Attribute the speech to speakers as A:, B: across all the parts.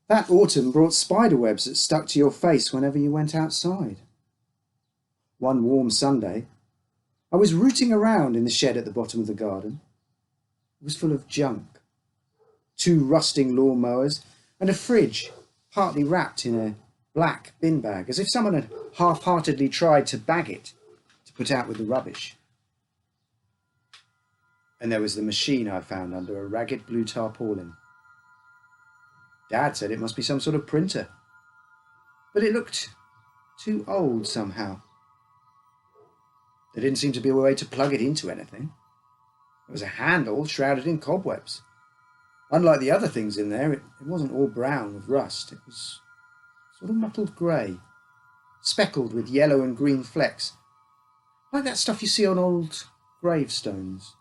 A: That autumn brought spider webs that stuck to your face whenever you went outside. One warm Sunday, I was rooting around in the shed at the bottom of the garden. It was full of junk. 2 rusting lawnmowers and a fridge partly wrapped in a black bin bag, as if someone had half-heartedly tried to bag it to put out with the rubbish. And there was the machine I found under a ragged blue tarpaulin. Dad said it must be some sort of printer, but it looked too old somehow. There didn't seem to be a way to plug it into anything. There was a handle shrouded in cobwebs. Unlike the other things in there, it wasn't all brown with rust. It was sort of mottled grey, speckled with yellow and green flecks, like that stuff you see on old gravestones.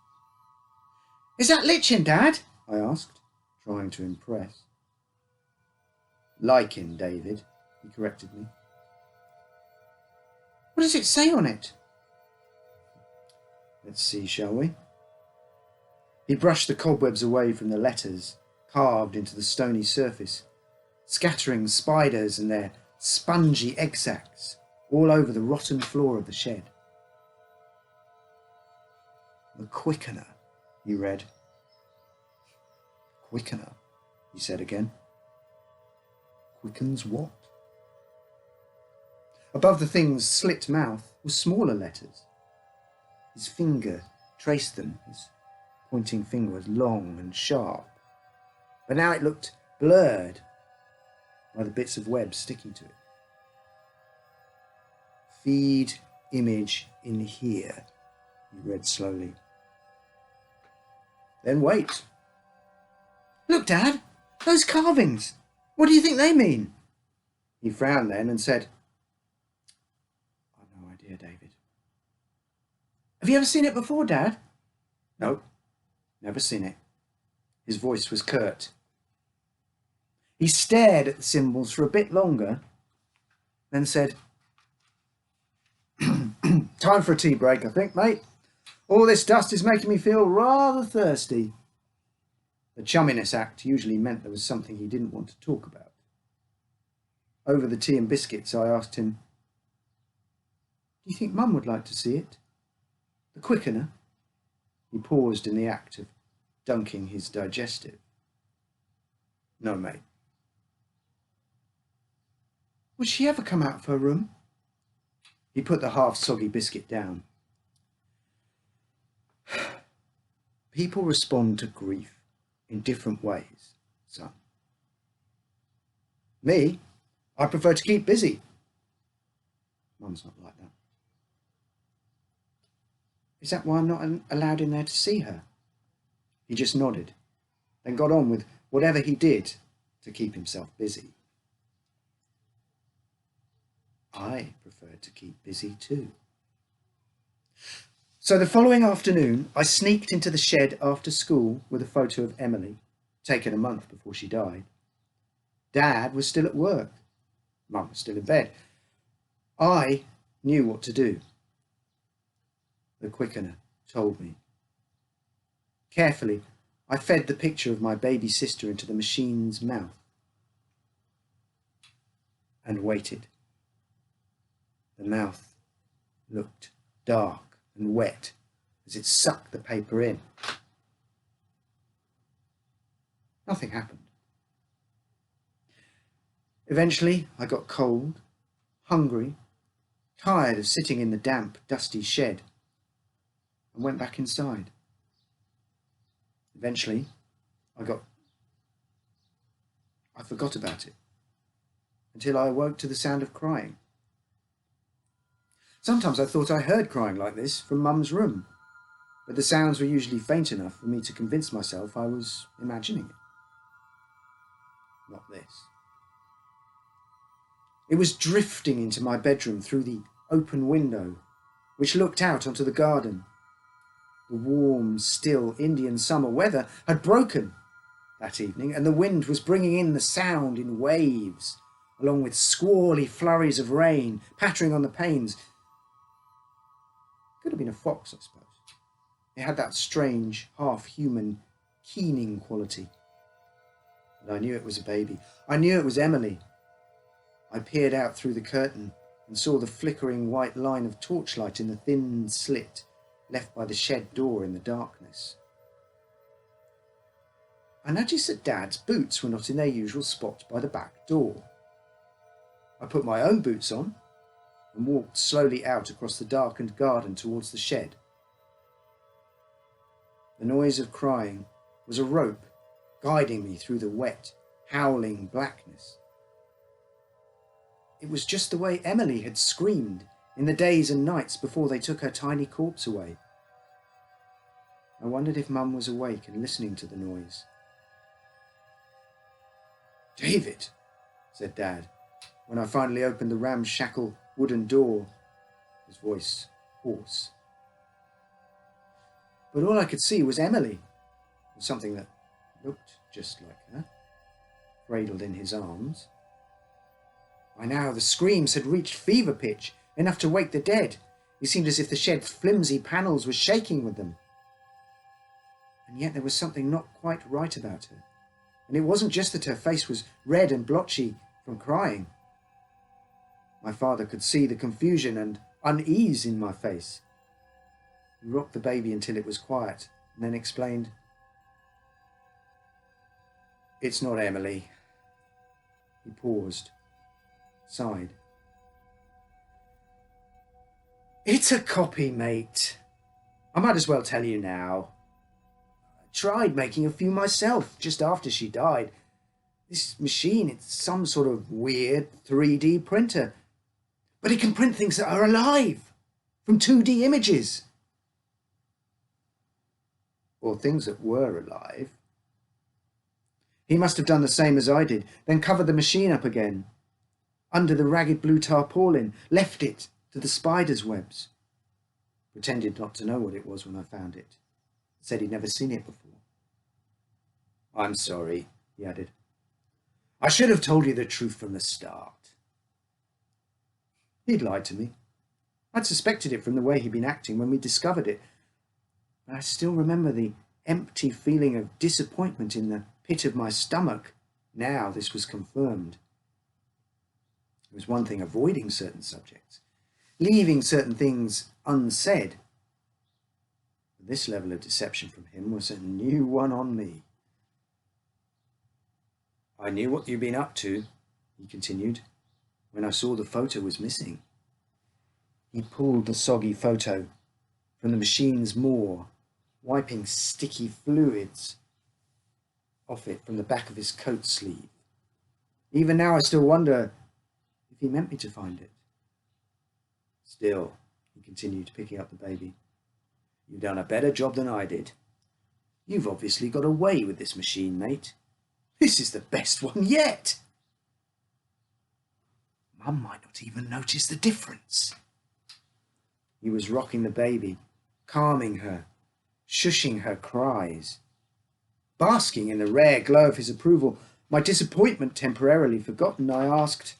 A: "Is that lichen, Dad?" I asked, trying to impress. "Lichen, David," he corrected me. "What does it say on it?" "Let's see, shall we?" He brushed the cobwebs away from the letters carved into the stony surface, scattering spiders and their spongy egg sacs all over the rotten floor of the shed. "The quickener," he read. "Quickener," he said again. "Quickens what?" Above the thing's slit mouth were smaller letters. His finger traced them. His pointing finger was long and sharp, but now it looked blurred by the bits of web sticking to it. "Feed image in here," he read slowly. "Then wait." "Look, Dad, those carvings. What do you think they mean?" He frowned then and said, "I've no idea, David." "Have you ever seen it before, Dad?" "No, never seen it." His voice was curt. He stared at the symbols for a bit longer, then said, "Time for a tea break, I think, mate. All this dust is making me feel rather thirsty." The chumminess act usually meant there was something he didn't want to talk about. Over the tea and biscuits, I asked him, "Do you think Mum would like to see it? The quickener?" He paused in the act of dunking his digestive. "No, mate." "Would she ever come out of her room?" He put the half-soggy biscuit down. "People respond to grief in different ways, son. Me, I prefer to keep busy. Mum's not like that." "Is that why I'm not allowed in there to see her?" He just nodded, then got on with whatever he did to keep himself busy. I preferred to keep busy too. So the following afternoon, I sneaked into the shed after school with a photo of Emily, taken a month before she died. Dad was still at work. Mum was still in bed. I knew what to do. The quickener told me. Carefully, I fed the picture of my baby sister into the machine's mouth and waited. The mouth looked dark and wet as it sucked the paper in. Nothing happened. Eventually, I got cold, hungry, tired of sitting in the damp, dusty shed, and went back inside. Eventually, I forgot about it until I awoke to the sound of crying. Sometimes I thought I heard crying like this from Mum's room, but the sounds were usually faint enough for me to convince myself I was imagining it. Not this. It was drifting into my bedroom through the open window, which looked out onto the garden. The warm, still Indian summer weather had broken that evening, and the wind was bringing in the sound in waves, along with squally flurries of rain pattering on the panes. Could have been a fox, I suppose. It had that strange, half-human, keening quality. but I knew it was a baby. I knew it was Emily. I peered out through the curtain and saw the flickering white line of torchlight in the thin slit left by the shed door in the darkness. I noticed that Dad's boots were not in their usual spot by the back door. I put my own boots on and walked slowly out across the darkened garden towards the shed. The noise of crying was a rope guiding me through the wet, howling blackness. It was just the way Emily had screamed in the days and nights before they took her tiny corpse away. I wondered if Mum was awake and listening to the noise. "David," said Dad, when I finally opened the ramshackle wooden door, his voice hoarse. But all I could see was Emily, or something that looked just like her, cradled in his arms. By now the screams had reached fever pitch, enough to wake the dead. It seemed as if the shed's flimsy panels were shaking with them. And yet there was something not quite right about her. And it wasn't just that her face was red and blotchy from crying. My father could see the confusion and unease in my face. He rocked the baby until it was quiet, and then explained, "It's not Emily." He paused, sighed. "It's a copy, mate. I might as well tell you now. I tried making a few myself just after she died. This machine, it's some sort of weird 3D printer. But it can print things that are alive from 2D images." Or things that were alive. He must have done the same as I did, then covered the machine up again, under the ragged blue tarpaulin, left it to the spider's webs. Pretended not to know what it was when I found it. Said he'd never seen it before. "I'm sorry," he added. "I should have told you the truth from the start." He'd lied to me. I'd suspected it from the way he'd been acting when we discovered it. But I still remember the empty feeling of disappointment in the pit of my stomach. Now this was confirmed. It was one thing avoiding certain subjects, leaving certain things unsaid. But this level of deception from him was a new one on me. "I knew what you'd been up to," he continued, "when I saw the photo was missing." He pulled the soggy photo from the machine's maw, wiping sticky fluids off it from the back of his coat sleeve. Even now I still wonder if he meant me to find it. "Still," he continued, picking up the baby, "you've done a better job than I did. You've obviously got away with this machine, mate. This is the best one yet. Mum might not even notice the difference." He was rocking the baby, calming her, shushing her cries. Basking in the rare glow of his approval, my disappointment temporarily forgotten, I asked,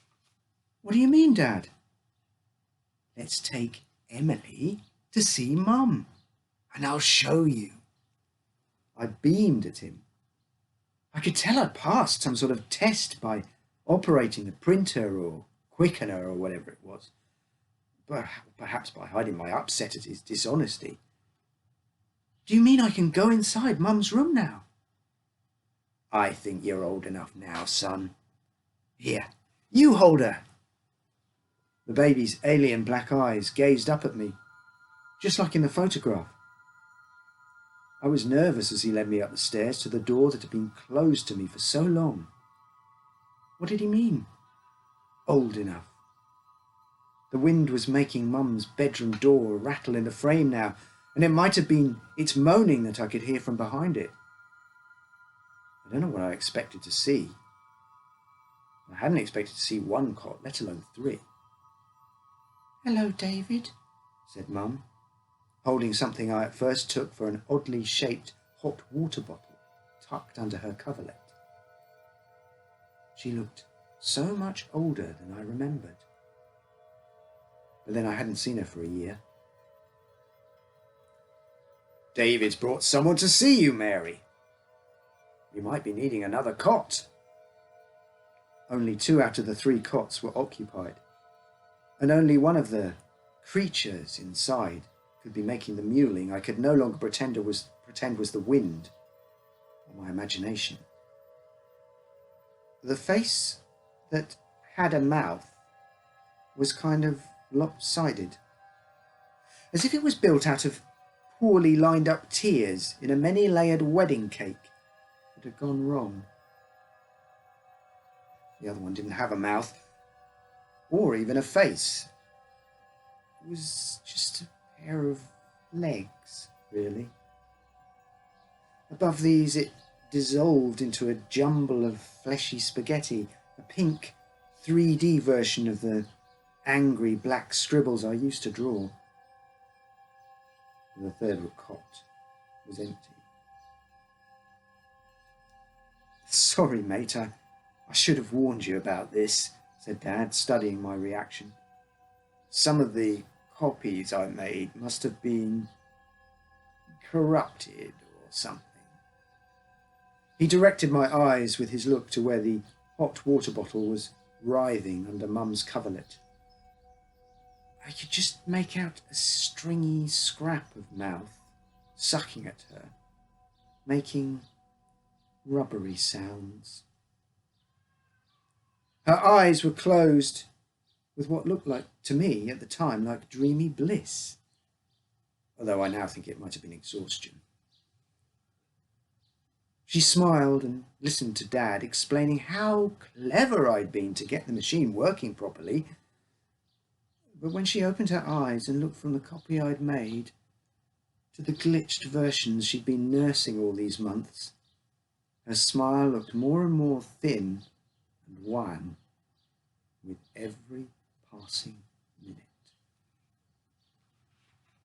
A: "What do you mean, Dad?" "Let's take Emily to see Mum, and I'll show you." I beamed at him. I could tell I'd passed some sort of test by operating the printer or quickener or whatever it was, but perhaps by hiding my upset at his dishonesty. "Do you mean I can go inside Mum's room now?" "I think you're old enough now, son. Here, you hold her." The baby's alien black eyes gazed up at me, just like in the photograph. I was nervous as he led me up the stairs to the door that had been closed to me for so long. What did he mean? Old enough. The wind was making Mum's bedroom door rattle in the frame now, and it might have been its moaning that I could hear from behind it. I don't know what I expected to see. I hadn't expected to see one cot, let alone 3. "Hello, David," said Mum, holding something I at first took for an oddly shaped hot water bottle tucked under her coverlet. She looked so much older than I remembered. But then I hadn't seen her for a year. "David's brought someone to see you, Mary. You might be needing another cot," Only 2 out of the 3 cots were occupied, and only one of the creatures inside could be making the mewling I could no longer pretend was the wind or my imagination. The face that had a mouth was kind of lopsided, as if it was built out of poorly lined up tears in a many-layered wedding cake that had gone wrong. The other one didn't have a mouth, or even a face. It was just a pair of legs, really. Above these, it dissolved into a jumble of fleshy spaghetti, a pink 3D version of the angry black scribbles I used to draw. The third cot was empty. "Sorry, mate, I should have warned you about this," said Dad, studying my reaction. "Some of the copies I made must have been corrupted or something." He directed my eyes with his look to where the hot water bottle was writhing under Mum's coverlet. I could just make out a stringy scrap of mouth sucking at her, making rubbery sounds. Her eyes were closed with what looked like, to me at the time, like dreamy bliss, although I now think it might have been exhaustion. She smiled and listened to Dad explaining how clever I'd been to get the machine working properly. But when she opened her eyes and looked from the copy I'd made to the glitched versions she'd been nursing all these months, her smile looked more and more thin and wan with every passing